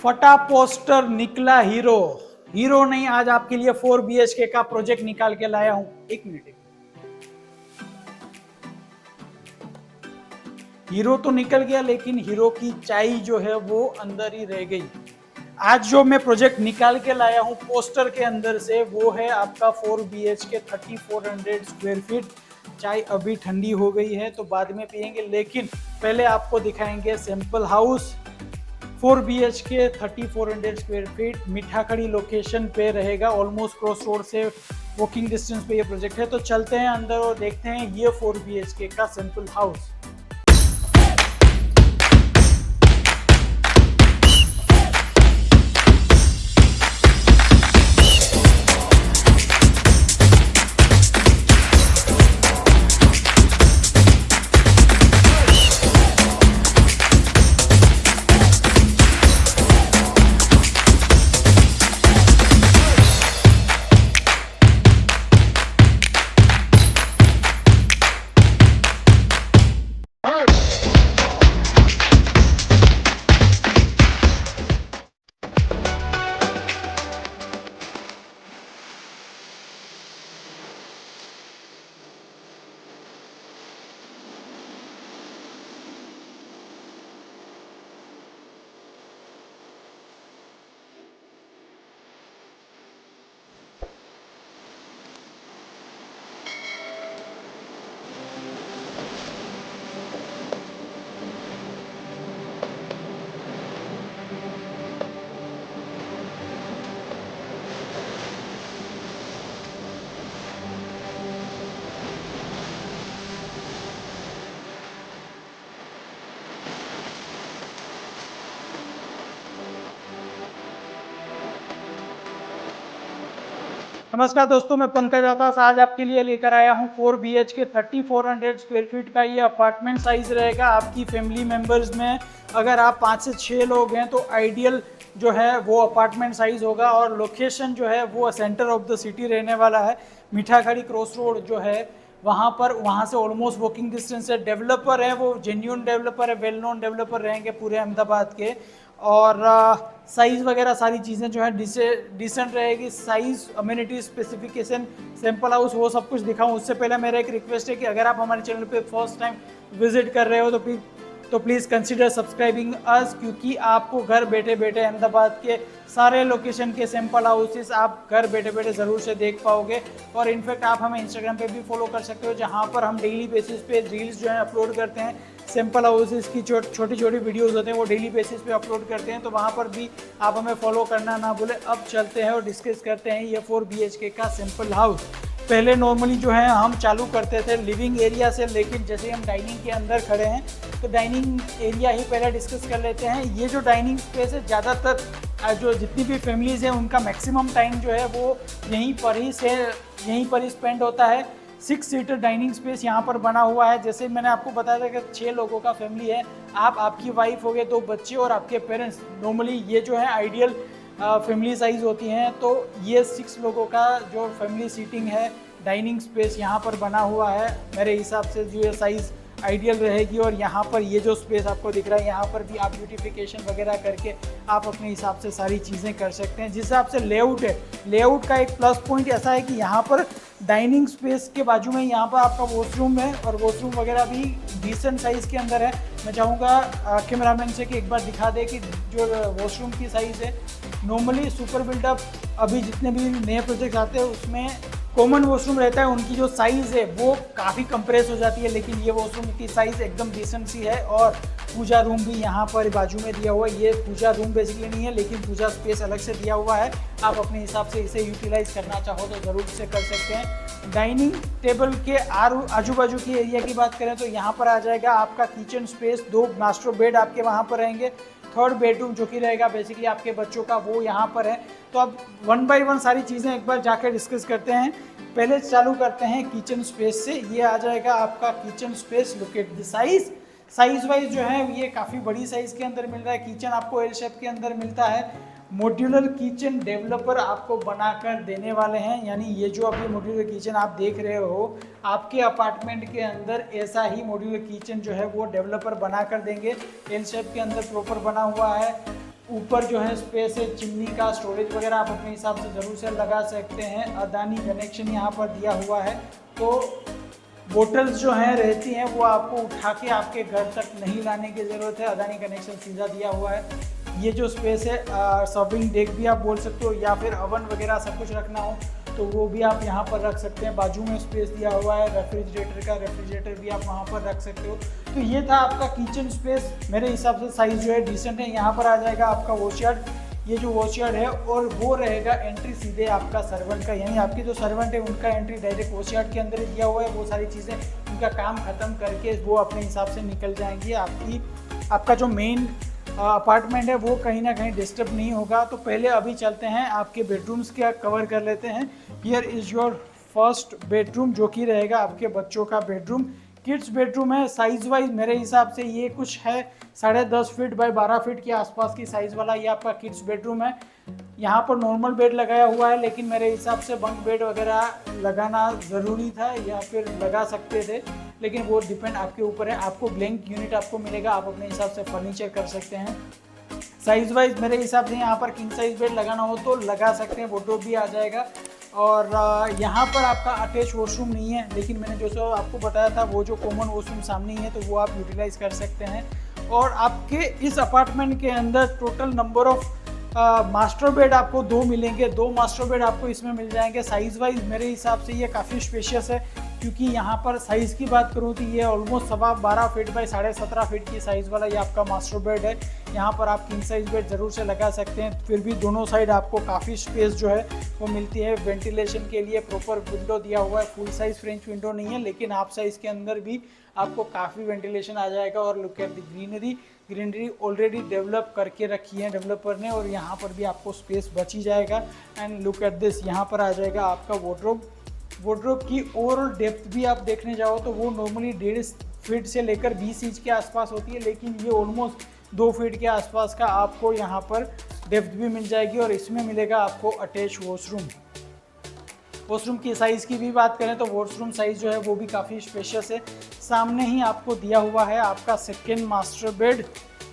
फटा पोस्टर निकला hero. Hero नहीं, आज आपके लिए 4 BHK का प्रोजेक्ट निकाल के लाया हूं। एक मिनट। हीरो तो निकल गया, लेकिन हीरो की चाय जो है वो अंदर ही रह गई। आज जो मैं प्रोजेक्ट निकाल के लाया हूं पोस्टर के अंदर से, वो है आपका 4 BHK 3400 स्क्वायर फीट। चाय अभी ठंडी हो गई है तो बाद में पियेंगे, लेकिन पहले आपको दिखाएंगे सैंपल हाउस। 4 BHK 3400 स्क्वायर फीट, मीठाखड़ी लोकेशन पे रहेगा, ऑलमोस्ट क्रॉस रोड से वॉकिंग डिस्टेंस पे ये प्रोजेक्ट है। तो चलते हैं अंदर और देखते हैं ये 4 BHK का सैंपल हाउस। नमस्कार दोस्तों, मैं पंकज आकाश आज आपके लिए लेकर आया हूं 4 BHK 3400 स्क्वायर फीट का ये अपार्टमेंट साइज रहेगा। आपकी फैमिली मेंबर्स में अगर आप 5 से 6 लोग हैं तो आइडियल जो है वो अपार्टमेंट साइज होगा। और लोकेशन जो है वो सेंटर ऑफ द सिटी रहने वाला है। मीठाखड़ी क्रॉस रोड जो है वहाँ से ऑलमोस्ट वॉकिंग डिस्टेंस है। डेवलपर है वो जेन्युइन डेवलपर है, वेल नोन डेवलपर रहेंगे पूरे अहमदाबाद के। और साइज़ वगैरह सारी चीज़ें जो है डिसेंट रहेगी। Size, amenity, specification, sample house, वो सब कुछ दिखाऊं उससे पहले मेरा एक रिक्वेस्ट है कि अगर आप हमारे चैनल पे फर्स्ट टाइम विजिट कर रहे हो तो प्लीज़ कंसिडर सब्सक्राइबिंग अस, क्योंकि आपको घर बैठे बैठे अहमदाबाद के सारे लोकेशन के सैंपल हाउसेस आप घर बैठे बैठे ज़रूर से देख पाओगे। और इनफैक्ट आप हमें इंस्टाग्राम पे भी फॉलो कर सकते हो, जहाँ पर हम डेली बेसिस पे रील्स जो है अपलोड करते हैं। सैंपल हाउसेस की छोटी छोटी वीडियोस होते हैं वो डेली बेसिस पे अपलोड करते हैं, तो वहाँ पर भी आप हमें फॉलो करना ना भूलें। अब चलते हैं और डिस्कस करते हैं ये 4 BHK का सैंपल हाउस। पहले नॉर्मली जो है हम चालू करते थे लिविंग एरिया से, लेकिन जैसे हम डाइनिंग के अंदर खड़े हैं तो डाइनिंग एरिया ही पहले डिस्कस कर लेते हैं। ये जो डाइनिंग स्पेस है, ज़्यादातर जो जितनी भी फैमिलीज़ हैं उनका मैक्सिमम टाइम जो है वो यहीं पर ही स्पेंड होता है। 6 सीटर डाइनिंग स्पेस यहाँ पर बना हुआ है। जैसे मैंने आपको बताया था कि 6 लोगों का फैमिली है, आपकी वाइफ हो गए, 2 बच्चे और आपके पेरेंट्स, नॉर्मली ये जो है आइडियल फैमिली साइज होती हैं। तो ये 6 लोगों का जो फैमिली सीटिंग है, डाइनिंग स्पेस यहाँ पर बना हुआ है। मेरे हिसाब से जो ये साइज़ आइडियल रहेगी। और यहाँ पर ये जो स्पेस आपको दिख रहा है, यहाँ पर भी आप ब्यूटिफिकेशन वगैरह करके आप अपने हिसाब से सारी चीज़ें कर सकते हैं। जिस हिसाब से लेआउट है, लेआउट का एक प्लस पॉइंट ऐसा है कि यहाँ पर डाइनिंग स्पेस के बाजू में यहाँ पर आपका वॉशरूम है, और वॉशरूम वगैरह भी डिसेंट साइज़ के अंदर है। मैं चाहूँगा कैमरामैन से कि एक बार दिखा दे कि जो वॉशरूम की साइज़ है। नॉर्मली सुपर बिल्डअप अभी जितने भी नए प्रोजेक्ट आते हैं उसमें कॉमन वॉशरूम रहता है, उनकी जो साइज़ है वो काफ़ी कंप्रेस हो जाती है, लेकिन ये वॉशरूम की साइज़ एकदम डिसेंट सी है। और पूजा रूम भी यहाँ पर बाजू में दिया हुआ है। ये पूजा रूम बेसिकली नहीं है, लेकिन पूजा स्पेस अलग से दिया हुआ है। आप अपने हिसाब से इसे यूटिलाइज करना चाहो तो ज़रूर से कर सकते हैं। डाइनिंग टेबल के आजू बाजू की एरिया की बात करें तो यहाँ पर आ जाएगा आपका किचन स्पेस, 2 मास्टर बेड आपके वहाँ पर रहेंगे। 3rd बेडरूम जो कि रहेगा बेसिकली आपके बच्चों का, वो यहाँ पर है। तो अब 1 बाय 1 सारी चीज़ें एक बार जाकर डिस्कस करते हैं। पहले चालू करते हैं किचन स्पेस से। ये आ जाएगा आपका kitchen space. Look at the size wise जो है ये काफ़ी बड़ी साइज़ के अंदर मिल रहा है। किचन आपको एल शेप के अंदर मिलता है। मॉड्यूलर किचन डेवलपर आपको बनाकर देने वाले हैं, यानी ये जो अभी मॉड्यूलर किचन आप देख रहे हो, आपके अपार्टमेंट के अंदर ऐसा ही मॉड्यूलर किचन जो है वो डेवलपर बनाकर देंगे। एल शेप के अंदर प्रॉपर बना हुआ है। ऊपर जो है स्पेस है चिमनी का, स्टोरेज वगैरह आप अपने हिसाब से ज़रूर से लगा सकते हैं। अदानी कनेक्शन यहाँ पर दिया हुआ है, तो बोटल्स जो हैं रहती हैं वो आपको उठा के आपके घर तक नहीं लाने की ज़रूरत है, अदानी कनेक्शन सीधा दिया हुआ है। ये जो स्पेस है सर्विंग डेक भी आप बोल सकते हो, या फिर ओवन वगैरह सब कुछ रखना हो तो वो भी आप यहाँ पर रख सकते हैं। बाजू में स्पेस दिया हुआ है रेफ्रिजरेटर भी आप वहाँ पर रख सकते हो। तो ये था आपका किचन स्पेस। मेरे हिसाब से साइज़ जो है डिसेंट है। यहाँ पर आ जाएगा आपका वॉशयार्ड, ये जो वॉशयार्ड है, और वो रहेगा एंट्री सीधे आपका सर्वेंट का, यानी आपके जो सर्वेंट है उनका एंट्री डायरेक्ट वॉशयार्ड के अंदर ही दिया हुआ है। वो सारी चीज़ें उनका काम ख़त्म करके वो अपने हिसाब से निकल जाएंगी। आपका जो मेन अपार्टमेंट है वो कहीं ना कहीं डिस्टर्ब नहीं होगा। तो पहले अभी चलते हैं आपके बेडरूम्स क्या कवर कर लेते हैं। Here is your first bedroom, जो कि रहेगा आपके बच्चों का बेडरूम। किड्स बेडरूम है। साइज़ वाइज मेरे हिसाब से ये कुछ है 10.5 फीट बाय 12 फीट के आसपास की साइज़ वाला ये आपका किड्स बेडरूम है। यहाँ पर नॉर्मल बेड लगाया हुआ है, लेकिन मेरे हिसाब से बंक बेड वगैरह लगाना ज़रूरी था या फिर लगा सकते थे, लेकिन वो डिपेंड आपके ऊपर है। आपको ब्लैंक यूनिट आपको मिलेगा, आप अपने हिसाब से फर्नीचर कर सकते हैं। साइज़ वाइज मेरे हिसाब से यहाँ पर किंग साइज़ बेड लगाना हो तो लगा सकते हैं, वार्डरोब भी आ जाएगा। और यहाँ पर आपका अटैच वॉशरूम नहीं है, लेकिन मैंने जो सो आपको बताया था वो जो कॉमन वॉशरूम सामने ही है तो वो आप यूटिलाइज़ कर सकते हैं। और आपके इस अपार्टमेंट के अंदर total number of master bed आपको 2 मिलेंगे। 2 मास्टर बेड आपको इसमें मिल जाएंगे। साइज़ वाइज मेरे हिसाब से ये काफ़ी स्पेशियस है, क्योंकि यहाँ पर साइज़ की बात करूँ तो ये ऑलमोस्ट 12.25 फीट बाई 17.5 फीट की साइज़ वाला ये आपका मास्टर बेड है। यहाँ पर आप किंग साइज़ बेड ज़रूर से लगा सकते हैं। फिर भी दोनों साइड आपको काफ़ी स्पेस जो है वो मिलती है। वेंटिलेशन के लिए प्रॉपर विंडो दिया हुआ है। फुल साइज़ फ्रेंच विंडो नहीं है, लेकिन हाफ साइज़ के अंदर भी आपको काफ़ी वेंटिलेशन आ जाएगा। और look at the greenery already develop करके रखी है डेवलपर ने, और यहाँ पर भी आपको स्पेस बच ही जाएगा। एंड लुक एट दिस, यहाँ पर आ जाएगा आपका वार्डरोब की ओवरऑल डेप्थ भी आप देखने जाओ तो वो नॉर्मली 1.5 फीट से लेकर 20 इंच के आसपास होती है, लेकिन ये ऑलमोस्ट 2 फीट के आसपास का आपको यहाँ पर डेप्थ भी मिल जाएगी। और इसमें मिलेगा आपको अटैच वॉशरूम की साइज़ की भी बात करें तो वॉशरूम साइज़ जो है वो भी काफ़ी स्पेशियस है। सामने ही आपको दिया हुआ है आपका सेकेंड मास्टर बेड।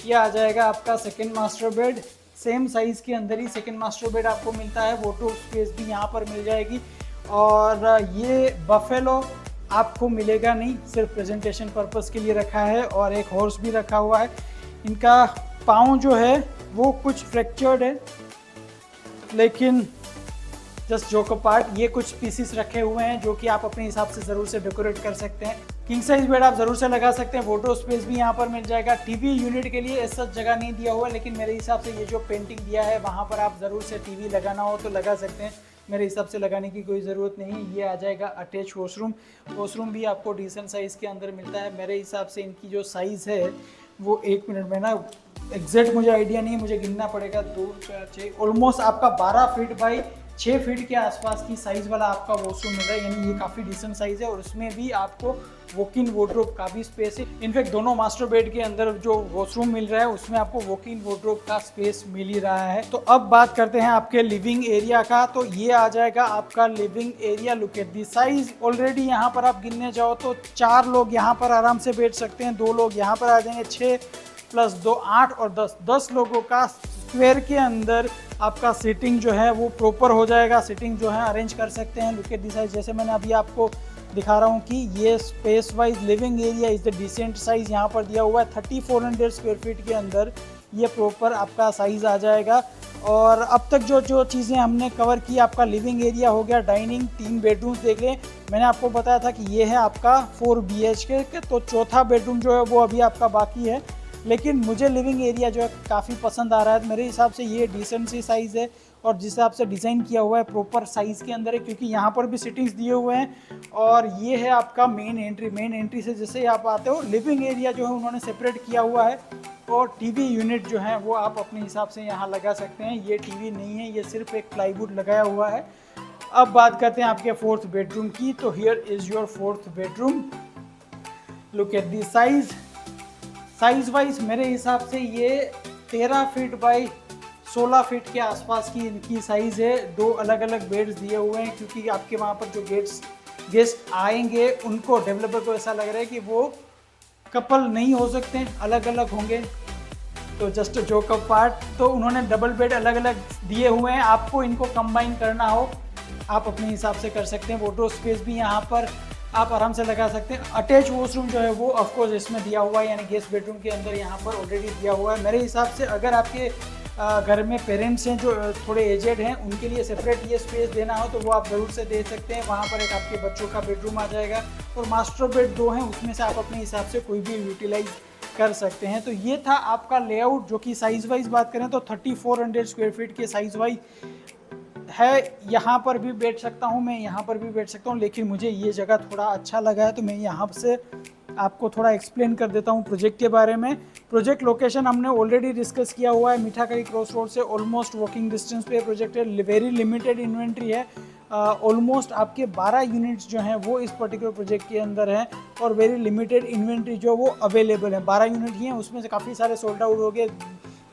ये आ जाएगा आपका second master bed. Same size के अंदर ही सेकेंड मास्टर बेड आपको मिलता है। वार्डरोब स्पेस भी यहाँ पर मिल जाएगी। और ये बफेलो आपको मिलेगा नहीं, सिर्फ प्रेजेंटेशन पर्पस के लिए रखा है। और एक हॉर्स भी रखा हुआ है। इनका पाँव जो है वो कुछ फ्रैक्चर्ड है, लेकिन जस्ट जोक अपार्ट, ये कुछ पीसीस रखे हुए हैं जो कि आप अपने हिसाब से ज़रूर से डेकोरेट कर सकते हैं। किंग साइज बेड आप ज़रूर से लगा सकते हैं। वार्डरोब स्पेस भी यहाँ पर मिल जाएगा। टीवी यूनिट के लिए ऐसा जगह नहीं दिया हुआ, लेकिन मेरे हिसाब से ये जो पेंटिंग दिया है वहाँ पर आप ज़रूर से टीवी लगाना हो तो लगा सकते हैं। मेरे हिसाब से लगाने की कोई ज़रूरत नहीं। ये आ जाएगा अटैच वॉशरूम भी आपको डिसेंट साइज़ के अंदर मिलता है। मेरे हिसाब से इनकी जो साइज़ है वो 1 मिनट में ना एग्जैक्ट मुझे आइडिया नहीं है, मुझे गिनना पड़ेगा। 2 4 6 ऑलमोस्ट आपका 12 फीट बाई 6 फीट के आसपास की साइज़ वाला आपका वॉशरूम मिल रहा है, यानी ये काफ़ी डिसेंट साइज़ है। और उसमें भी आपको वॉक इन वार्डरोब का भी स्पेस है। इनफैक्ट दोनों मास्टर बेड के अंदर जो वॉशरूम मिल रहा है उसमें आपको वॉक इन वार्डरोब का स्पेस मिल ही रहा है। तो अब बात करते हैं आपके लिविंग एरिया का। तो ये आ जाएगा आपका living area. Look at the size. Already यहाँ पर आप गिनने जाओ तो 4 लोग यहाँ पर आराम से बैठ सकते हैं। 2 लोग यहाँ पर आ जाएंगे, 6 + 2 8 और 10 लोगों का स्क्वायर के अंदर आपका सीटिंग जो है वो प्रॉपर हो जाएगा। सीटिंग जो है अरेंज कर सकते हैं। लुक एट दी साइज, जैसे मैंने अभी आपको दिखा रहा हूँ कि ये space wise living area is the decent size यहाँ पर दिया हुआ है। 3400 स्क्वायर फीट के अंदर ये प्रॉपर आपका साइज़ आ जाएगा। और अब तक जो चीज़ें हमने कवर की, आपका लिविंग एरिया हो गया, डाइनिंग, 3 बेडरूम्स देख लें। मैंने आपको बताया था कि ये है आपका 4 BHK के, तो चौथा बेडरूम जो है वो अभी आपका बाकी है। लेकिन मुझे लिविंग एरिया जो है काफ़ी पसंद आ रहा है। मेरे हिसाब से ये डिसेंट सी साइज़ है और जिस हिसाब से डिज़ाइन किया हुआ है प्रॉपर साइज़ के अंदर है, क्योंकि यहाँ पर भी सिटिंग्स दिए हुए हैं। और ये है आपका मेन एंट्री से जैसे आप आते हो, लिविंग एरिया जो है उन्होंने सेपरेट किया हुआ है। और टीवी यूनिट जो है वो आप अपने हिसाब से यहाँ लगा सकते हैं। ये टीवी नहीं है, ये सिर्फ एक प्लाईवुड लगाया हुआ है। अब बात करते हैं आपके 4th बेडरूम की। तो here is your 4th bedroom. Look at the size wise मेरे हिसाब से ये 13 फीट बाई 16 फीट के आसपास की इनकी साइज़ है। 2 अलग अलग बेड्स दिए हुए हैं, क्योंकि आपके वहाँ पर जो गेस्ट आएंगे उनको, डेवलपर को ऐसा लग रहा है कि वो कपल नहीं हो सकते हैं, अलग अलग होंगे। तो जस्ट जोक अ पार्ट। तो उन्होंने डबल बेड अलग अलग दिए हुए हैं, आपको इनको कंबाइन करना हो आप अपने हिसाब से कर सकते हैं। वार्डरोब स्पेस भी यहाँ पर आप आराम से लगा सकते हैं। अटैच वॉशरूम जो है वो ऑफकोर्स इसमें दिया हुआ है, यानी गेस्ट बेडरूम के अंदर यहाँ पर ऑलरेडी दिया हुआ है। मेरे हिसाब से अगर आपके घर में पेरेंट्स हैं जो थोड़े एजेड हैं, उनके लिए सेपरेट ये स्पेस देना हो तो वो आप ज़रूर से दे सकते हैं। वहाँ पर एक आपके बच्चों का बेडरूम आ जाएगा और मास्टर बेड 2 हैं, उसमें से आप अपने हिसाब से कोई भी यूटिलाइज कर सकते हैं। तो ये था आपका लेआउट, जो कि साइज़ वाइज बात करें तो 3400 स्क्वायर फीट के साइज़ वाइज है। यहाँ पर भी बैठ सकता हूँ मैं, यहाँ पर भी बैठ सकता हूँ, लेकिन मुझे ये जगह थोड़ा अच्छा लगा है तो मैं यहाँ से आपको थोड़ा एक्सप्लेन कर देता हूँ प्रोजेक्ट के बारे में। प्रोजेक्ट लोकेशन हमने ऑलरेडी डिस्कस किया हुआ है, मीठाकरी क्रॉस रोड से ऑलमोस्ट वॉकिंग डिस्टेंस पे प्रोजेक्ट है। वेरी लिमिटेड इन्वेंट्री है, ऑलमोस्ट आपके 12 यूनिट्स जो हैं वो इस पर्टिकुलर प्रोजेक्ट के अंदर हैं और वेरी लिमिटेड इन्वेंट्री जो वो अवेलेबल है। 12 यूनिट ही हैं, उसमें से काफ़ी सारे सोल्ड आउट हो गए,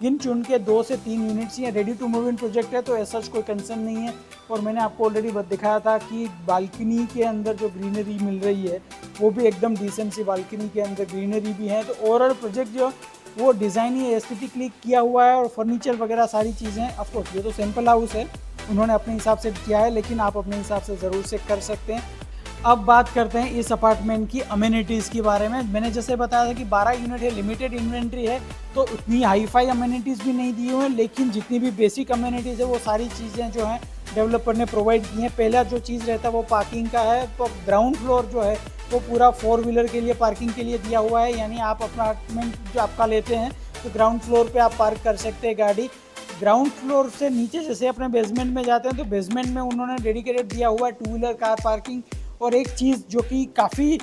गिन चुन के 2 से 3 यूनिट्स ही हैं। Ready to move in project है तो ऐसा कोई कंसर्न नहीं है। और मैंने आपको ऑलरेडी दिखाया था कि बालकनी के अंदर जो ग्रीनरी मिल रही है वो भी एकदम डिसेंट सी बालकनी के अंदर ग्रीनरी भी है। तो ओवरऑल प्रोजेक्ट जो वो डिज़ाइन ही एस्थेटिकली किया हुआ है और फर्नीचर वगैरह सारी चीज़ें। ऑफकोर्स ये तो सिंपल हाउस है, उन्होंने अपने हिसाब से किया है, लेकिन आप अपने हिसाब से ज़रूर से कर सकते हैं। अब बात करते हैं इस अपार्टमेंट की अमेनिटीज़ के बारे में। मैंने जैसे बताया था कि 12 यूनिट है, लिमिटेड इन्वेंट्री है, तो उतनी हाई फाई अमेनिटीज़ भी नहीं दी हुई हैं, लेकिन जितनी भी बेसिक अमेनिटीज़ है वो सारी चीज़ें जो हैं डेवलपर ने प्रोवाइड की हैं। पहला जो चीज़ रहता है वो पार्किंग का है, तो ग्राउंड फ्लोर जो है वो पूरा 4 व्हीलर के लिए पार्किंग के लिए दिया हुआ है, यानी आप अपार्टमेंट जो आपका लेते हैं तो ग्राउंड फ्लोर पे आप पार्क कर सकते हैं गाड़ी। ग्राउंड फ्लोर से नीचे जैसे अपने बेसमेंट में जाते हैं तो बेसमेंट में उन्होंने डेडिकेटेड दिया हुआ है 2 व्हीलर कार पार्किंग। और एक चीज़ जो कि काफ़ी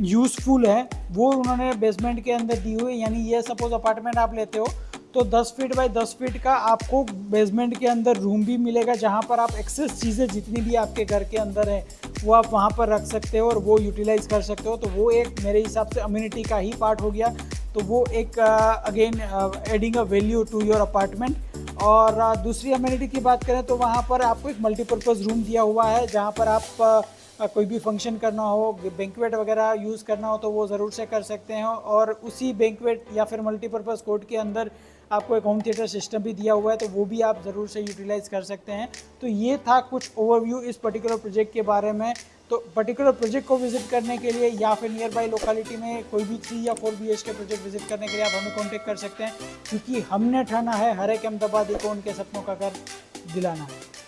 यूज़फुल है वो उन्होंने बेसमेंट के अंदर दी हुई है, यानी ये सपोज अपार्टमेंट आप लेते हो तो 10 फीट बाय 10 फीट का आपको बेसमेंट के अंदर रूम भी मिलेगा, जहाँ पर आप एक्सेस चीज़ें जितनी भी आपके घर के अंदर है वो आप वहाँ पर रख सकते हो और वो यूटिलाइज़ कर सकते हो। तो वो एक मेरे हिसाब से अम्यूनिटी का ही पार्ट हो गया, तो वो एक again adding a value to your apartment. और दूसरी अम्यूनिटी की बात करें तो वहाँ पर आपको एक मल्टीपर्पज़ रूम दिया हुआ है, जहाँ पर आप कोई भी फंक्शन करना हो, बैंक्वेट वगैरह यूज़ करना हो तो वो ज़रूर से कर सकते हैं। और उसी बैंक्वेट या फिर मल्टीपर्पज़ कोर्ट के अंदर आपको एक होम थिएटर सिस्टम भी दिया हुआ है, तो वो भी आप ज़रूर से यूटिलाइज़ कर सकते हैं। तो ये था कुछ ओवरव्यू इस पर्टिकुलर प्रोजेक्ट के बारे में। तो पर्टिकुलर प्रोजेक्ट को विजिट करने के लिए या फिर नियर बाई लोकेलिटी में कोई भी 3 या 4 BHK प्रोजेक्ट विजिट करने के लिए आप हमें कॉन्टेक्ट कर सकते हैं, क्योंकि हमने ठाना है हर एक अहमदाबादी को उनके सपनों का घर दिलाना है।